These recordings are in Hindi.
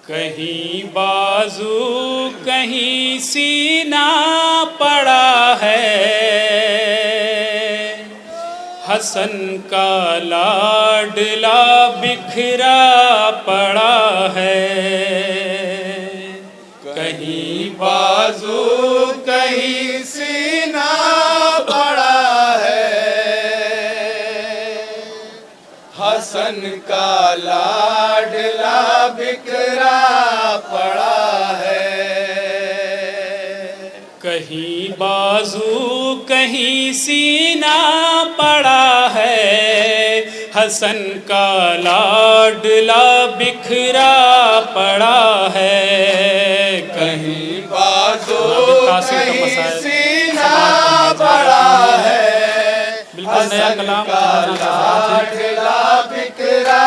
कहीं बाजू कहीं सीना पड़ा है, हसन का लाडला बिखरा पड़ा है। कहीं बाजू कहीं सीना पड़ा है, हसन का लाडला बिखरा पड़ा है। कहीं बाजू कहीं सीना पड़ा है, हसन का लाडला बिखरा पड़ा है। कहीं बाजू कहीं सीना पड़ा है, बिल्कुल नया कलाम लाडला बिखरा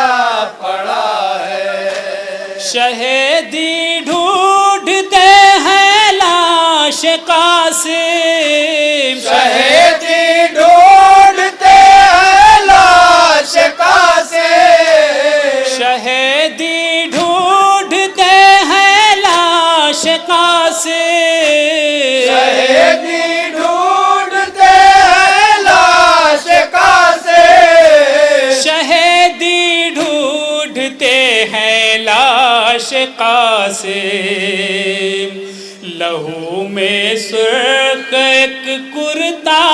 पड़ा है। शहीदी ढूंढते हैं लाश कासिम, शहीदी ढूंढते हैं लाश कासिम, शहीदी ढूंढते हैं लाश कासिम, शहीदी लाश कासिम। लहू में सुर्ख एक कुर्ता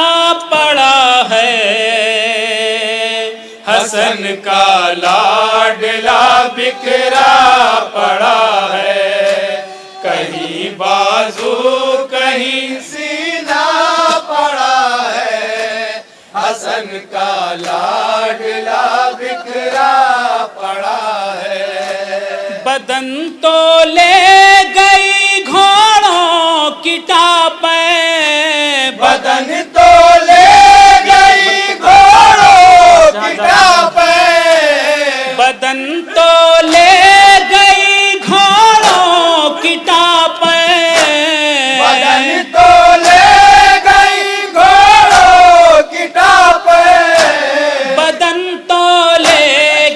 पड़ा है, हसन का लाडला बिखरा पड़ा है। कहीं बाजू कहीं सीना पड़ा है, हसन का लाडला बिखरा पड़ा है। बदन तो ले गई घोड़ों की टापें, बदन तो ले गई घोड़ों की टापें, बदन तो ले गई घोड़ों की टापें, बदन तो ले गई घोड़ों की टापें, बदन तो ले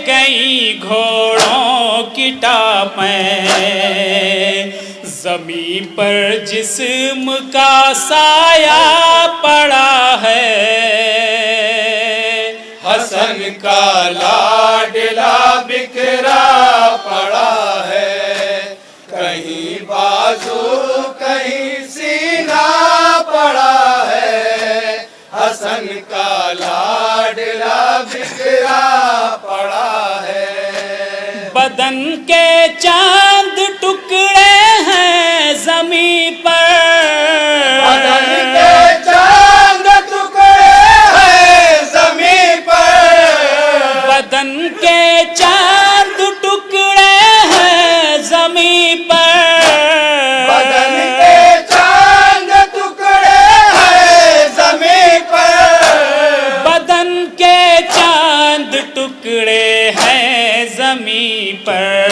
गई घोड़ों की टापें। ज़मीन पर जिस्म का साया पड़ा है, हसन का लाडला बिखरा पड़ा है। कहीं बाजू कहीं सीना पड़ा है, हसन का लाडला बिखरा पड़ा है। बदन के चांद टुकड़े हैं ज़मीन पर, बदन के चांद टुकड़े हैं ज़मीन पर, बदन के चांद टुकड़े हैं ज़मीन पर, बदन के चांद टुकड़े हैं ज़मीन पर, बदन के चांद टुकड़े हैं ज़मीन पर।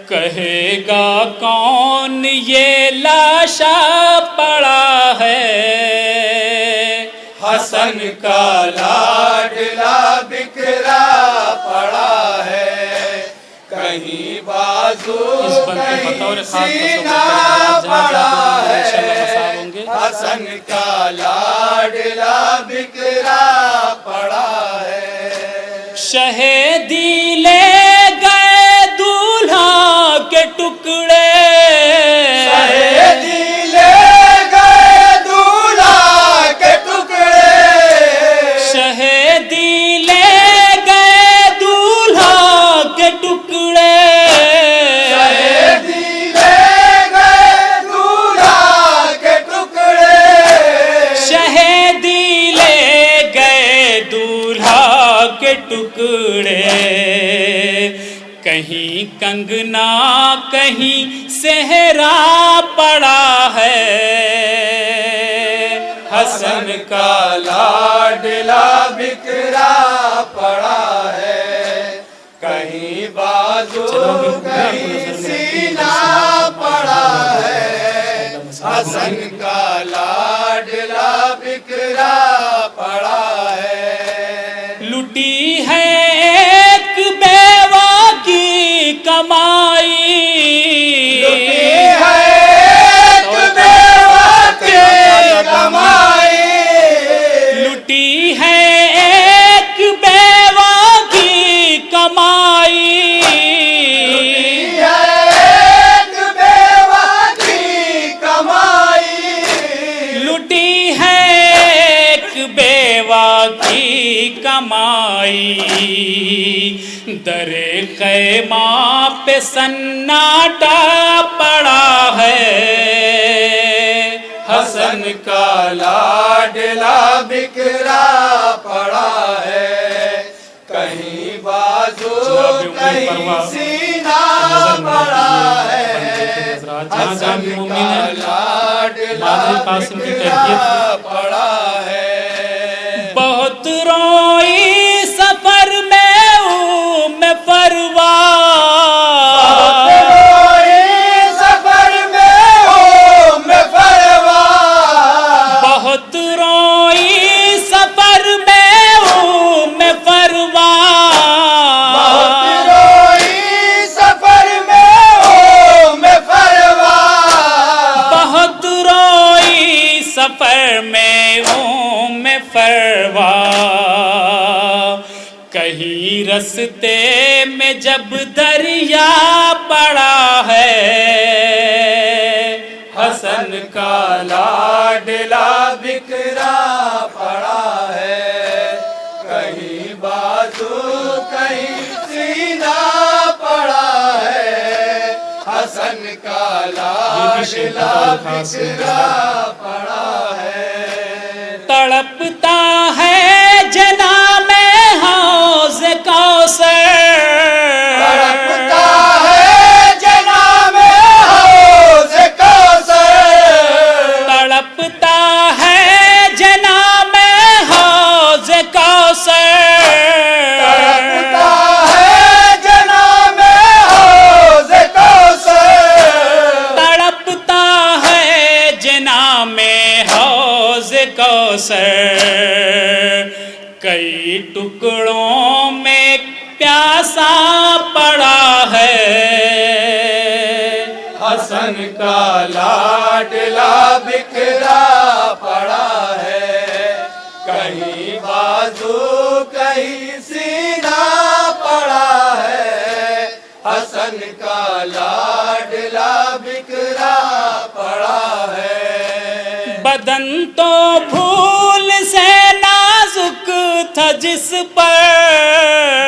कहेगा कौन ये लाशा पड़ा है, हसन का लाडला बिखरा पड़ा है। कहीं बाजू कहीं सीना पड़ा है, हसन का लाडला बिखरा पड़ा है। शहीदी ले गए दूल्हा के टुकड़े, शहीदी ले गए दूल्हा के टुकड़े, शहीदी ले गए दूल्हा के टुकड़े, शहीदी ले गए दूल्हा के टुकड़े, शहीदी ले गए दूल्हा के टुकड़े। कहीं कंगना कहीं सेहरा पड़ा है, हसन का लाडला बिखरा पड़ा है। कहीं बाजू कहीं सीना पड़ा है, हसन का लाडला बिखरा पड़ा है। लुटी है एक बेवा की कमाल, की कमाई, दरे खैमा पे सन्नाटा पड़ा है। हसन का लाडला बिखरा पड़ा है, कहीं बाजू कहीं सीना पड़ा है। हसन का लाडला बिखरा पड़ा है। बहुत रोई सफर में हूँ मैं परवाह, सफर में हूँ मैं परवाह। बहुत रोई सफर में हूँ मैं परवाह। बहुत रोई सफर में हूँ मैं परवाह। बहुत रोई सफर में हूँ मैं परवाह। कहीं रस्ते में जब दरिया पड़ा है, हसन का लाडला बिखरा पड़ा है, कहीं बाजू कहीं सीना पड़ा है। हसन का लाडला बिखरा पड़ा है। तड़पता है जना में हौज कौसर, तड़पता है जना में हौज कौसर। तड़पता है जना में हौज कौसर। तड़पता है जना में हौज कौसर। तड़पता है जना में हौज कौसर। कई टुकड़ों में प्यासा पड़ा है। हसन का लाडला बिखरा पड़ा है, कहीं बाजू कहीं सीना पड़ा है। हसन का लाडला बिखरा पड़ा है। बदन तो फूल से नाजुक था जिस पर,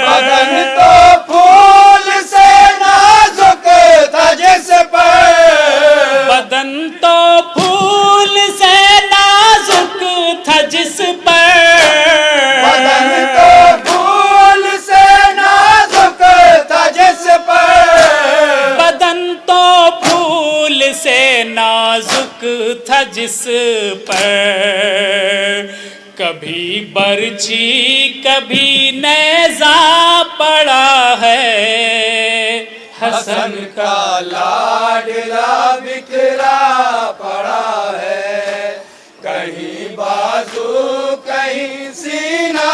बदन तो फूल से नाजुक था जिस पर। बदन तो फूल से नाजुक था जिस पर। बदन तो फूल से नाजुक था जिस पर। बदन तो फूल से नाजुक था जिस पर। कभी बरछी कभी नेज़ा पड़ा है। हसन का लाडला बिखरा पड़ा है, कहीं बाजू कहीं सीना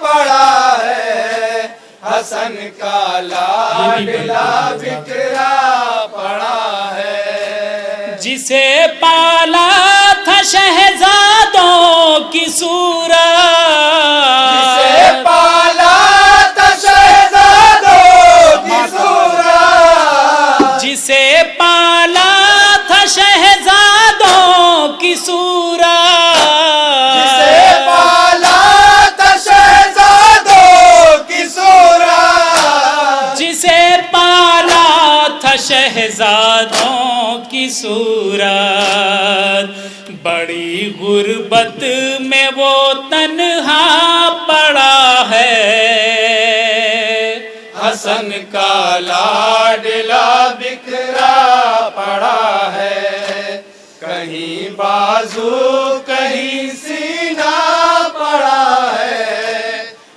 पड़ा है। हसन का लाडला बिखरा पड़ा है। जिसे पाला था शहजादों की सूरत, जिसे पाला था शहजादों की सूरत। जिसे पाला था शहजादों की सूरत। जिसे पाला था शहजादों की सूरत। जिसे पाला था शहजादों की सूरत। बड़ी गुर्बत में वो तन्हा पड़ा है। हसन का लाडला बिखरा पड़ा है, कहीं बाजू कहीं सीना पड़ा है।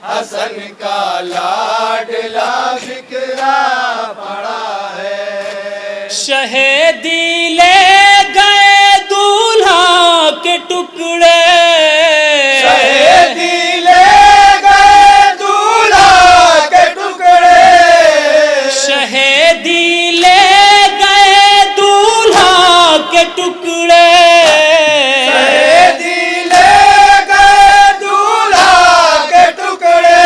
हसन का लाडला बिखरा पड़ा है। शहीदी ले गए दूल्हा के टुकड़े। शहीदी ले गए दूल्हा के टुकड़े। शहीदी ले गए दूल्हा के टुकड़े। शहीदी ले गए दूल्हा के टुकड़े।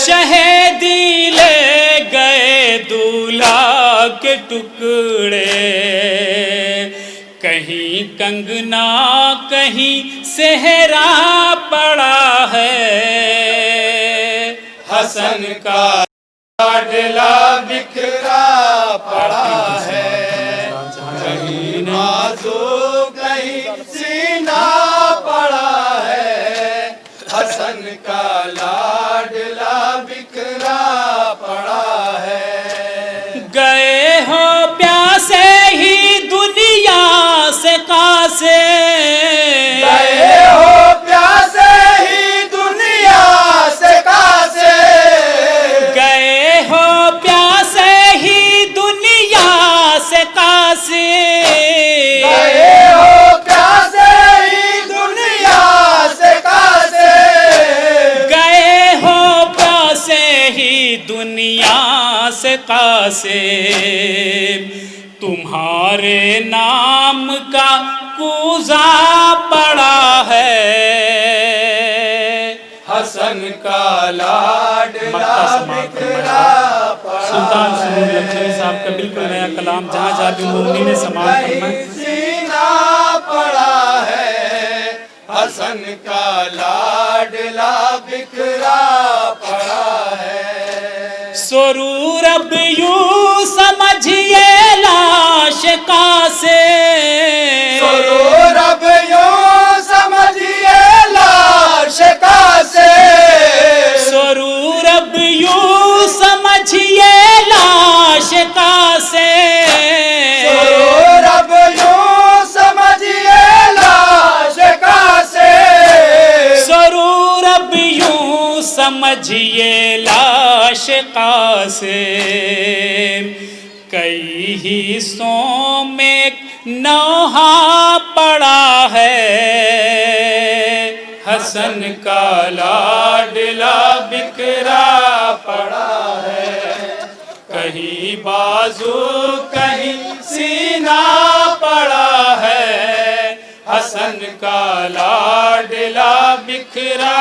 शहीदी ले गए दूल्हा के टुकड़े। कहीं कंगना कहीं सेहरा पड़ा हसन का लाडला बिखरा पड़ा है, कहीं नाजो कहीं सीना पड़ा है, हसन का लाडला बिखरा पड़ा है। गए हो प्यासे ही दुनिया से कासे, गए हो प्यासे ही दुनिया से कासे, गए हो प्यासे ही दुनिया से कासे, गए हो प्यासे ही दुनिया से कासे, गए हो प्यासे ही दुनिया से कासे। तुम्हारे नाम का कूजा पड़ा है, हसन का लाडला बिखरा पड़ा सुल्तान सुरूर है, लखनवी साहब का बिल्कुल नया कलाम जहाँ जहाँ भी मोमिन ने समाज फरमाए। सीना पड़ा है, हसन का लाडला बिखरा पड़ा है। सुरूर अब यूं समझिए लाश का से, सुरूर अब यूं समझिए लाश का से, सुरूर अब यूं समझिए लाश का से, सुरूर अब यूं समझिए लाश का से, सुरूर अब यूं समझिए लाश का से। कई हिस्सों में नौहा पड़ा है, हसन का लाडला बिखरा पड़ा है, कहीं बाजू कहीं सीना पड़ा है, हसन का लाडला बिखरा